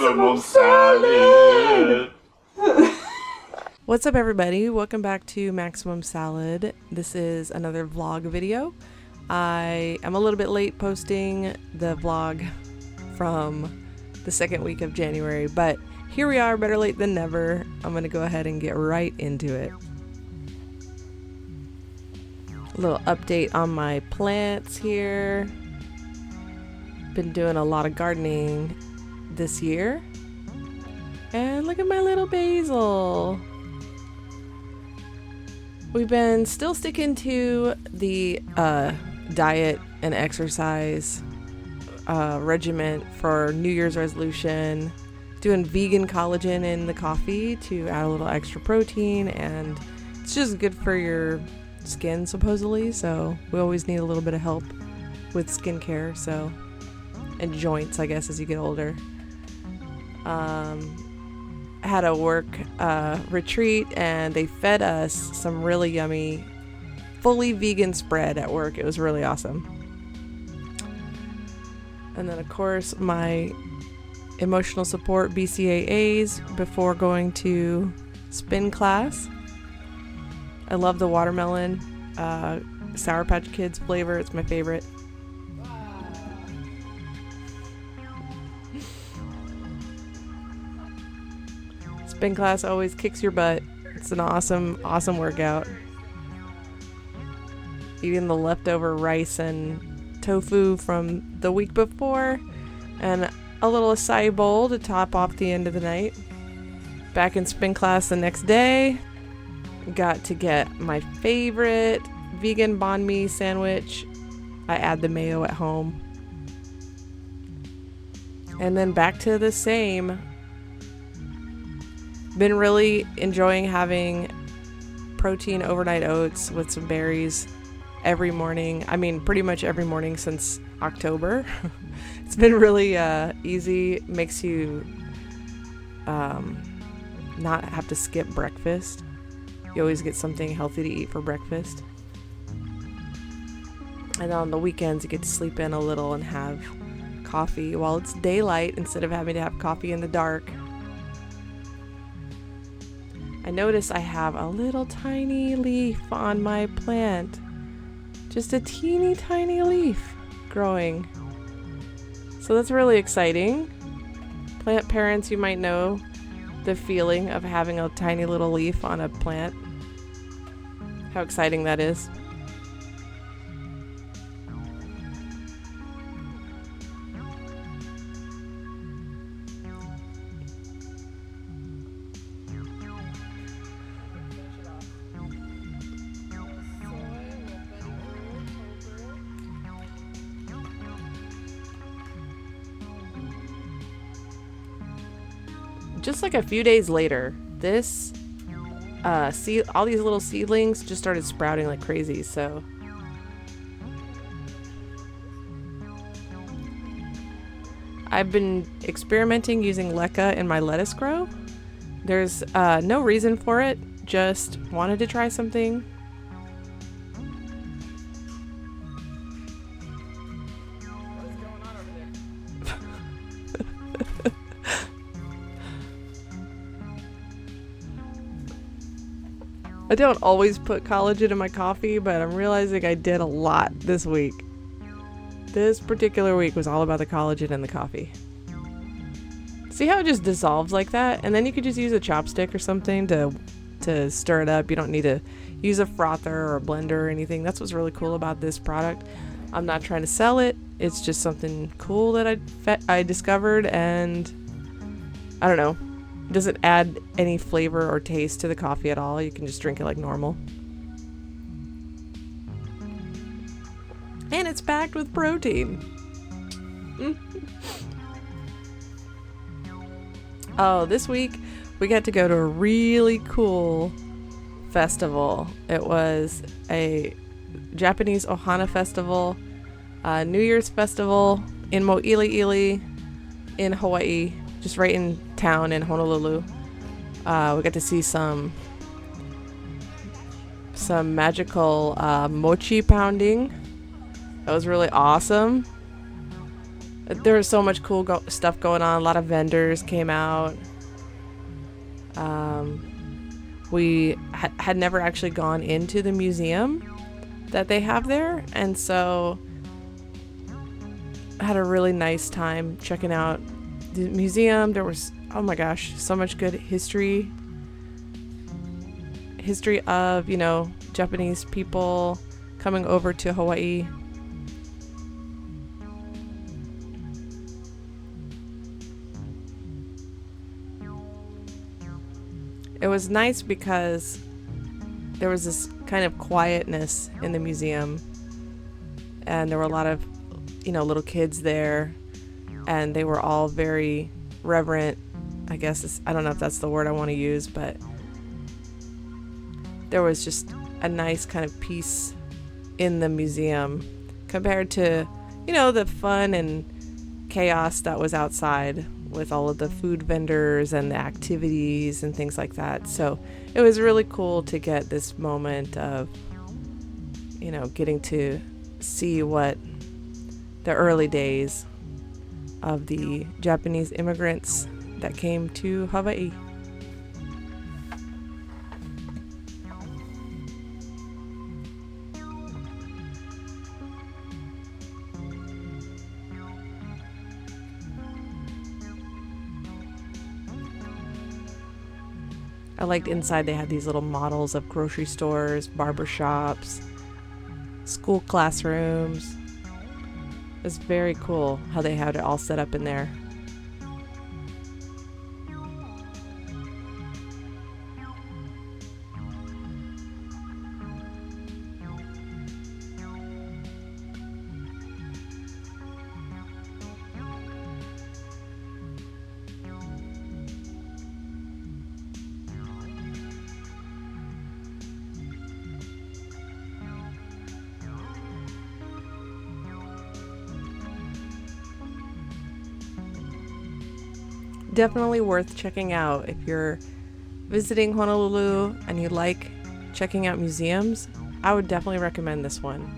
Maximum Salad! What's up, everybody? Welcome back to Maximum Salad. This is another vlog video. I am a little bit late posting the vlog from the second week of January, but here we are, better late than never. I'm going to go ahead and get right into it. A little update on my plants here. Been doing a lot of gardening this year. And look at my little basil. We've been still sticking to the diet and exercise regimen for New Year's resolution. Doing vegan collagen in the coffee to add a little extra protein, and it's just good for your skin supposedly, so we always need a little bit of help with skincare, so, and joints, I guess, as you get older. I had a work retreat, and they fed us some really yummy fully vegan spread at work. It was really awesome. And then of course my emotional support BCAAs before going to spin class. I love the watermelon Sour Patch Kids flavor. It's my favorite. Spin class always kicks your butt. It's an awesome workout. Eating the leftover rice and tofu from the week before, and a little acai bowl to top off the end of the night. Back in spin class the next day. Got to get my favorite vegan banh mi sandwich. I add the mayo at home. And then back to the same. Been really enjoying having protein overnight oats with some berries every morning. I mean, pretty much every morning since October. It's been really easy. Makes you not have to skip breakfast. You always get something healthy to eat for breakfast. And on the weekends, you get to sleep in a little and have coffee while it's daylight instead of having to have coffee in the dark. I notice I have a little tiny leaf on my plant. Just a teeny tiny leaf growing. So that's really exciting. Plant parents, you might know the feeling of having a tiny little leaf on a plant. How exciting that is. Just like a few days later, this all these little seedlings just started sprouting like crazy. So I've been experimenting using leca in my lettuce grow. There's no reason for it, just wanted to try something. I don't always put collagen in my coffee, but I'm realizing I did a lot this week. This particular week was all about the collagen in the coffee. See how it just dissolves like that? And then you could just use a chopstick or something to stir it up. You don't need to use a frother or a blender or anything. That's what's really cool about this product. I'm not trying to sell it. It's just something cool that I discovered, and I don't know. It doesn't add any flavor or taste to the coffee at all. You can just drink it like normal. And it's packed with protein. Oh, this week we got to go to a really cool festival. It was a Japanese Ohana festival, New Year's festival in Mo'iliili in Hawaii, just right in town in Honolulu. We got to see some magical mochi pounding. That was really awesome. There was so much cool stuff going on. A lot of vendors came out. We had never actually gone into the museum that they have there, and so I had a really nice time checking out the museum. There was, oh my gosh, so much good history of, Japanese people coming over to Hawaii. It was nice because there was this kind of quietness in the museum, and there were a lot of, little kids there, and they were all very reverent. I guess I don't know if that's the word I want to use, but there was just a nice kind of peace in the museum compared to, the fun and chaos that was outside with all of the food vendors and the activities and things like that. So it was really cool to get this moment of, getting to see what the early days of the Japanese immigrants that came to Hawaii. I liked inside they had these little models of grocery stores, barber shops, school classrooms. It was very cool how they had it all set up in there. Definitely worth checking out if you're visiting Honolulu and you like checking out museums. I would definitely recommend this one.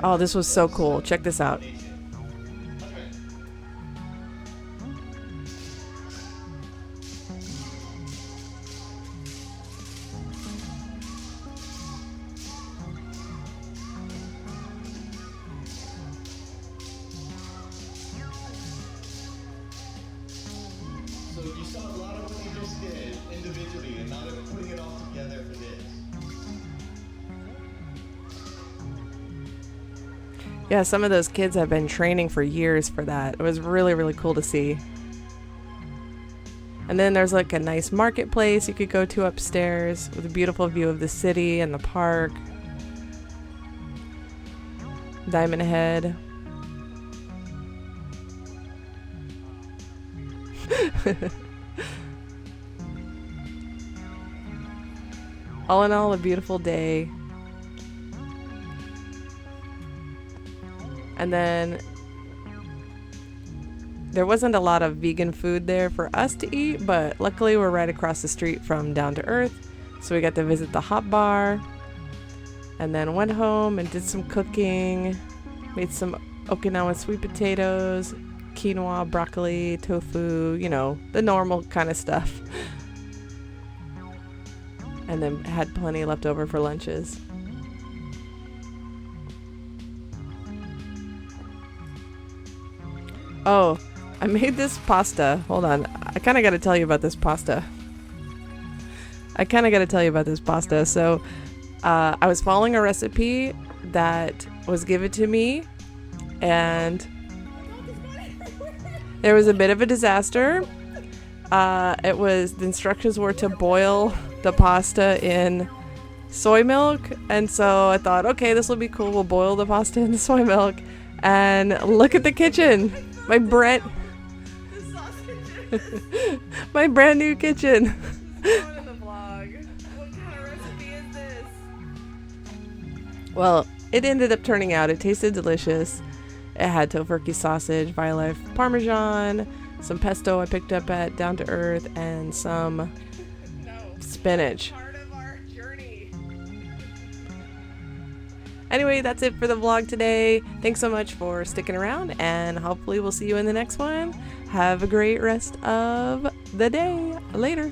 Oh, this was so cool. Check this out. So you saw a lot of what you just did individually and not putting it all together for this. Yeah, some of those kids have been training for years for that. It was really, really cool to see. And then there's like a nice marketplace you could go to upstairs with a beautiful view of the city and the park. Diamond Head. All in all, a beautiful day. And then there wasn't a lot of vegan food there for us to eat, but luckily we're right across the street from Down to Earth, so we got to visit the hot bar, and then went home and did some cooking, made some Okinawan sweet potatoes, quinoa, broccoli, tofu, the normal kind of stuff. And then had plenty left over for lunches. Oh, I made this pasta. Hold on. I kind of got to tell you about this pasta. So, I was following a recipe that was given to me, and there was a bit of a disaster. The instructions were to boil the pasta in soy milk, and so I thought, okay, this will be cool. We'll boil the pasta in the soy milk, and look at the kitchen. My brand new kitchen. Well, it ended up turning out. It tasted delicious. It had tofurkey sausage, Violife Parmesan, some pesto I picked up at Down to Earth, and some spinach. Part of our journey. Anyway, that's it for the vlog today. Thanks so much for sticking around, and hopefully we'll see you in the next one. Have a great rest of the day. Later.